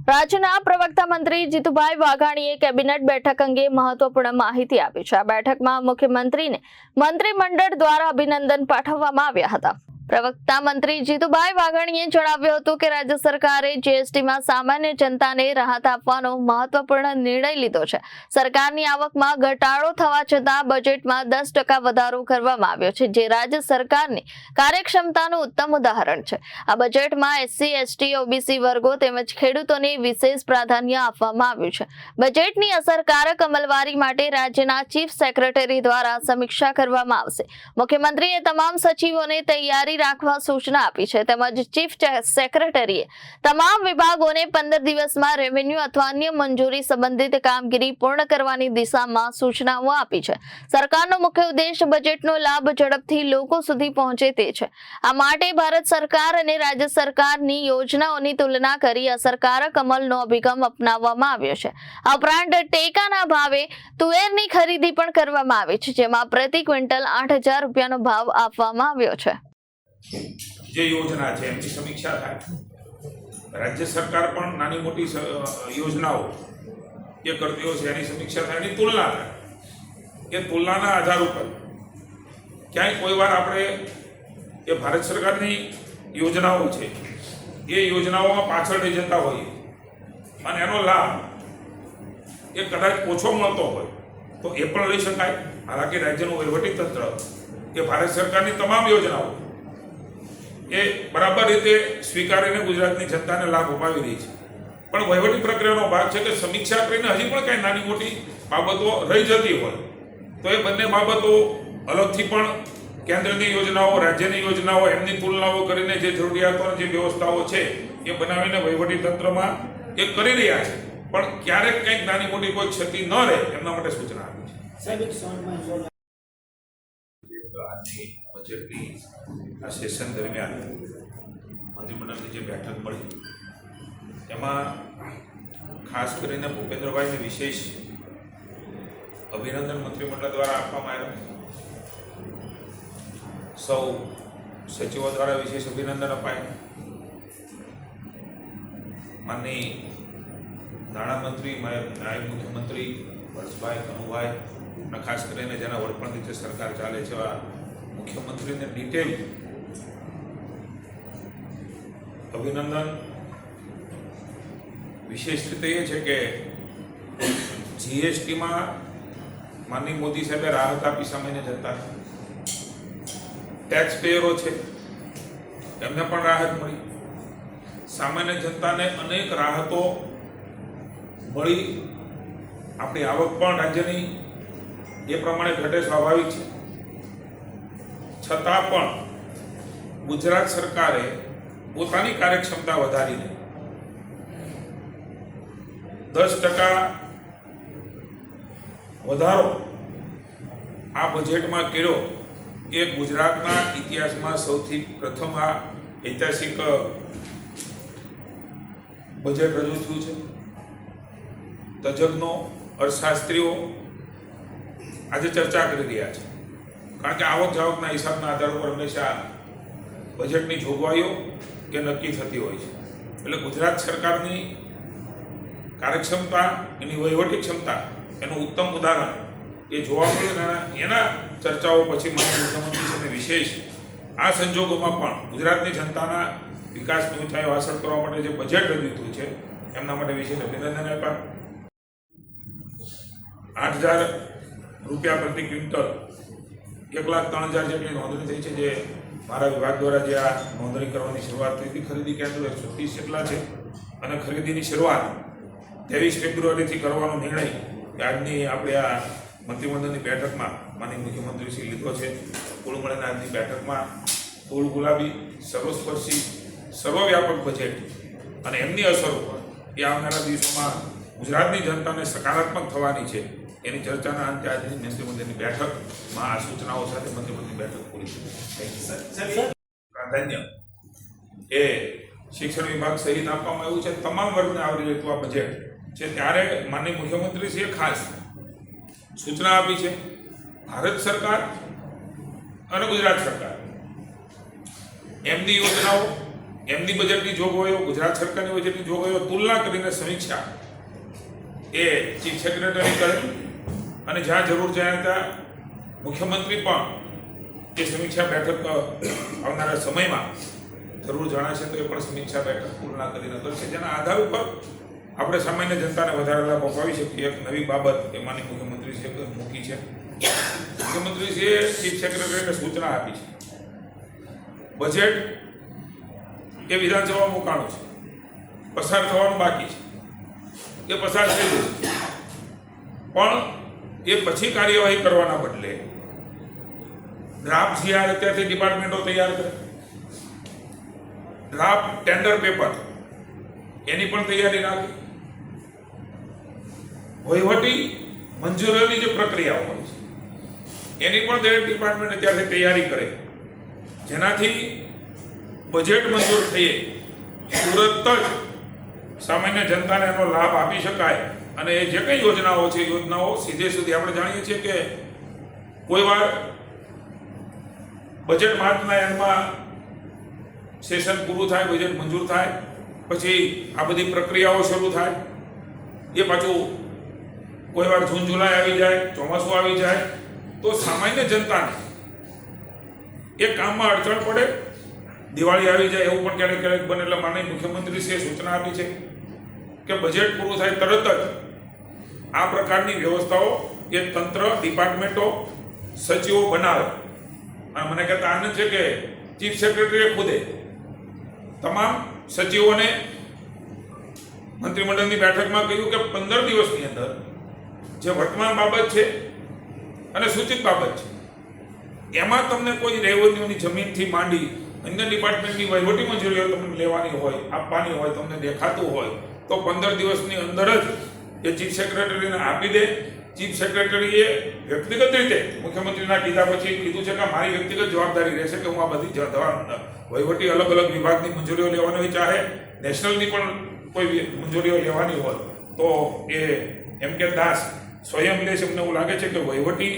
રાજ્યના પ્રવક્તા મંત્રી જીતુભાઈ વાઘાણીએ કેબિનેટ બેઠક અંગે મહત્વપૂર્ણ માહિતી આપી છે। આ બેઠકમાં મુખ્યમંત્રીને મંત્રીમંડળ દ્વારા અભિનંદન પાઠવવામાં આવ્યા હતા। પ્રવક્તા મંત્રી જીતુભાઈ વાઘાણીએ જણાવ્યું હતું કે રાજ્ય સરકારે જીએસટીમાં સામાન્ય જનતાને રાહત આપવાનો મહત્વપૂર્ણ નિર્ણય લીધો છે। સરકારની આવકમાં ઘટાડો થવા છતાં બજેટમાં 10% વધારો કરવામાં આવ્યો છે, જે રાજ્ય સરકારની કાર્યક્ષમતાનું ઉત્તમ ઉદાહરણ છે। આ બજેટમાં એસસી, એસટી, ઓબીસી વર્ગો તેમજ ખેડૂતોને વિશેષ પ્રાધાન્ય આપવામાં આવ્યું છે। બજેટની અસરકારક અમલવારી માટે રાજ્યના ચીફ સેક્રેટરી દ્વારા સમીક્ષા કરવામાં આવશે। મુખ્યમંત્રીએ તમામ સચિવોને તૈયારી રાખવા સૂચના આપી છે, તેમજ ચીફ સેક્રેટરીએ તમામ વિભાગોને 15 દિવસમાં રેવન્યુ અથવા અન્ય મંજૂરી સંબંધિત કામગીરી પૂર્ણ કરવાની દિશામાં સૂચનાઓ આપી છે। સરકારનો મુખ્ય ઉદ્દેશ બજેટનો લાભ ઝડપથી લોકો સુધી પહોંચે તે છે। આ માટે ભારત સરકાર અને રાજ્ય સરકારની યોજનાઓની તુલના કરી અસરકારક અમલનો અભિગમ અપનાવવામાં આવ્યો છે। આ ઉપરાંત ટેકાના ભાવે તુવેરની ખરીદી પણ કરવામાં આવી છે, જેમાં પ્રતિ ક્વિન્ટલ 8,000 રૂપિયાનો ભાવ આપવામાં આવ્યો છે। જે યોजना છે એમની સમીક્ષા થાય। રાજ્ય સરકાર પણ નાની મોટી યોજનાઓ જે કરતી હોય છે એની સમીક્ષા થાય, એની તુલના થાય। એ તુલનાના આધાર ઉપર ક્યાંય કોઈ વાર આપણે એ ભારત સરકારની યોજનાઓ છે એ યોજનાઓમાં પાછળ રહી જતા હોઈએ અને એનો લાભ એ કદાચ ઓછો મળતો હોય તો એ પણ લઈ શકાય। હાલાકી રાજ્યનું વહીવટી તંત્ર કે ભારત સરકારની તમામ યોજનાઓ એ બરાબર રીતે સ્વીકારીને ગુજરાતની જનતાને લાભ અપાવી રહી છે, પણ વહીવટી પ્રક્રિયાનો ભાગ છે કે સમીક્ષા કરીને હજી પણ કાંઈ નાની મોટી બાબતો રહી જતી હોય તો એ બંને બાબતો અલગથી પણ કેન્દ્રની યોજનાઓ, રાજ્યની યોજનાઓ, એમની તુલનાઓ કરીને જે જરૂરિયાતો અને જે વ્યવસ્થાઓ છે એ બનાવીને વહીવટી તંત્રમાં એ કરી રહ્યા છે, પણ ક્યારેક કંઈક નાની મોટી કોઈ ક્ષતિ ન રહે એમના માટે સૂચના આપી છે। બજેટની આ સેશન દરમિયાન મંત્રીમંડળની જે બેઠક મળી એમાં ખાસ કરીને ભૂપેન્દ્રભાઈને વિશેષ અભિનંદન મંત્રીમંડળ દ્વારા આપવામાં આવ્યા। સૌ સચિવો દ્વારા વિશેષ અભિનંદન અપાયા। માનની નાણામંત્રી, નાયબ મુખ્યમંત્રી હર્ષભાઈ, કનુભાઈ અને ખાસ કરીને જેના વડપણ નીચે સરકાર ચાલે છે એવા મુખ્યમંત્રીને ડિટેલ અભિનંદન। વિશેષ રીતે એ છે કે જીએસટીમાં માનનીય મોદી સાહેબે રાહત આપી સામાન્ય જનતાને। ટેક્સ પેયરો છે એમને પણ રાહત મળી। સામાન્ય જનતાને અનેક રાહતો મળી। આપણી આવક પણ રાજ્યની એ પ્રમાણે ઘટે, સ્વાભાવિક છે, છતાં પણ ગુજરાત સરકારે પોતાની કાર્યક્ષમતા વધારીને 10% વધારો આ બજેટમાં કર્યો એ ગુજરાતના ઇતિહાસમાં સૌથી પ્રથમ આ ઐતિહાસિક બજેટ રજૂ થયું છે। તજજ્ઞો, અર્થશાસ્ત્રીઓ આજે ચર્ચા કરી રહ્યા છે, કારણ કે આવક જાવકના હિસાબના આધાર પર હંમેશા બજેટની જોગવાઈઓ કે નક્કી થતી હોય છે। એટલે ગુજરાત સરકારની કાર્યક્ષમતા, એની વહીવટી ક્ષમતા, એનું ઉત્તમ ઉદાહરણ એ જોવા મળે। એના ચર્ચાઓ પછી માનનીય મુખ્યમંત્રીશ્રીને વિશેષ આ સંજોગોમાં પણ ગુજરાતની જનતાના વિકાસની ઊંચાઈઓ હાંસલ કરવા માટે જે બજેટ રજૂ થયું છે એમના માટે વિશેષ અભિનંદન આપ્યા। 8,000 રૂપિયા પ્રતિ ક્વિન્ટલ 1,03,000 જેટલી નોંધણી થઈ છે, જે મારા વિભાગ દ્વારા જે આ નોંધણી કરવાની શરૂઆત થઈ હતી। ખરીદી કેન્દ્રો 130 જેટલા છે અને ખરીદીની શરૂઆત 23 ફેબ્રુઆરીથી કરવાનો નિર્ણય આજની આપણે આ મંત્રીમંડળની બેઠકમાં માનનીય મુખ્યમંત્રીશ્રી લીધો છે। કુલ મળીને આજની બેઠકમાં ફૂલ ગુલાબી, સર્વસ્પર્શી, સર્વવ્યાપક બજેટ અને એમની અસરો એ આવનારા દિવસોમાં ગુજરાતની જનતાને સકારાત્મક થવાની છે એની ચર્ચાના અંતે આજની મંત્રીમંડળની બેઠકમાં આ સૂચનાઓ સાથે મંત્રીમંડળની બેઠક પૂરી થઈ। પ્રાધાન્ય એ શિક્ષણ વિભાગ સહિત આપવામાં આવ્યું છે, તમામ વર્ગને આવરી લેતું આ બજેટ છે। ત્યારે માનનીય મુખ્યમંત્રીશ્રીએ ખાસ સૂચના આપી છે ભારત સરકાર અને ગુજરાત સરકાર એમની યોજનાઓ એમની બજેટની જોગવાઈઓ, ગુજરાત સરકારની બજેટની જોગવાઈઓ તુલના કરીને સમીક્ષા એ ચીફ સેક્રેટરી કરે અને જ્યાં જરૂર જાય ત્યાં મુખ્યમંત્રી પણ એ સમીક્ષા બેઠક આવનારા સમયમાં જરૂર જણાશે તો એ પણ સમીક્ષા બેઠક તુલના કરીને કરશે, જેના આધાર ઉપર આપણે સામાન્ય જનતાને વધારે લાભ અપાવી શકીએ. એક નવી બાબત એમાંની મુખ્યમંત્રીશ્રીએ મૂકી છે. મુખ્યમંત્રીશ્રીએ ચીફ સેક્રેટરીને સૂચના આપી છે. બજેટ એ વિધાનસભામાં મુકાણું છે, પસાર થવાનું બાકી છે, એ પસાર થઈ જશે, પણ એ પછી કાર્યવાહી કરવાના બદલે ડ્રાફ્ટ જે અત્યારથી ડિપાર્ટમેન્ટો તૈયાર કરે, ડ્રાફ્ટ ટેન્ડર પેપર એની પણ તૈયારી રાખે, વહીવટી મંજૂરીની જે પ્રક્રિયાઓ હોય છે એની પણ દરેક ડિપાર્ટમેન્ટ અત્યારથી તૈયારી કરે, જેનાથી બજેટ મંજૂર થઈએ તુરંત જ સામાન્ય જનતાને એનો લાભ આપી શકાય અને એ જે કંઈ યોજનાઓ છે યોજનાઓ સીધે સીધી આપણે જાણીએ છીએ કે કોઈ વાર બજેટ માર્ચના એન્ડમાં સેશન પૂરું થાય, બજેટ મંજૂર થાય, પછી આ બધી પ્રક્રિયાઓ શરૂ થાય, એ પાછું કોઈ વાર જૂન જુલાઈ આવી જાય, ચોમાસું આવી જાય તો સામાન્ય જનતાને એ કામમાં અડચણ પડે, દિવાળી આવી જાય એવું પણ ક્યારેક ક્યારેક બને. એટલે માનનીય મુખ્યમંત્રીશ્રીએ સૂચના આપી છે કે બજેટ પૂરું થાય તરત જ આ પ્રકારની વ્યવસ્થાઓ એ તંત્ર, ડિપાર્ટમેન્ટો, સચિવો બનાવે. અને મને કહેતા આનંદ છે કે ચીફ સેક્રેટરીએ ખુદે તમામ સચિવોને મંત્રીમંડળની બેઠકમાં કહ્યું કે 15 દિવસની અંદર જે વર્તમાન બાબત છે અને સૂચિત બાબત છે એમાં તમને કોઈ રેવન્યુની જમીનથી માંડી અન્ય ડિપાર્ટમેન્ટની વહીવટી મંજૂરીઓ તમને લેવાની હોય, આપવાની હોય, તમને દેખાતું હોય તો 15 દિવસની અંદર જ એ ચીફ સેક્રેટરીને આપી દે. ચીફ સેક્રેટરીએ વ્યક્તિગત રીતે મુખ્યમંત્રીના કીધા પછી કીધું છે કે મારી વ્યક્તિગત જવાબદારી રહેશે કે હું આ બધી વહીવટી અલગ અલગ વિભાગની મંજૂરીઓ લેવાની હોય, ચાહે નેશનલની પણ કોઈ મંજૂરીઓ લેવાની હોય તો એ એમ કે દાસ સ્વયં લે છે. અમને એવું લાગે છે કે વહીવટી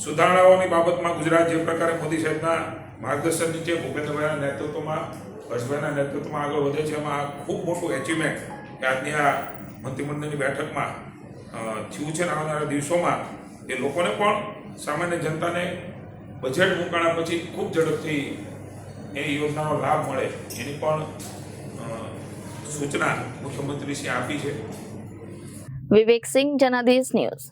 સુધારણાઓની બાબતમાં ગુજરાત જે પ્રકારે મોદી સાહેબના માર્ગદર્શન નીચે ભૂપેન્દ્રભાઈના નેતૃત્વમાં, હર્ષભાઈના નેતૃત્વમાં આગળ વધે છે, એમાં ખૂબ મોટું એચિવમેન્ટ કે આજની આ મંત્રીમંડળની બેઠકમાં થયું છે. આવનારા દિવસોમાં એ લોકોને પણ, સામાન્ય જનતાને બજેટ મુકાણા પછી ખૂબ ઝડપથી એ યોજનાનો લાભ મળે એની પણ સૂચના મુખ્યમંત્રીશ્રીએ આપી છે. વિવેક સિંહ, જનાદેશ ન્યૂઝ.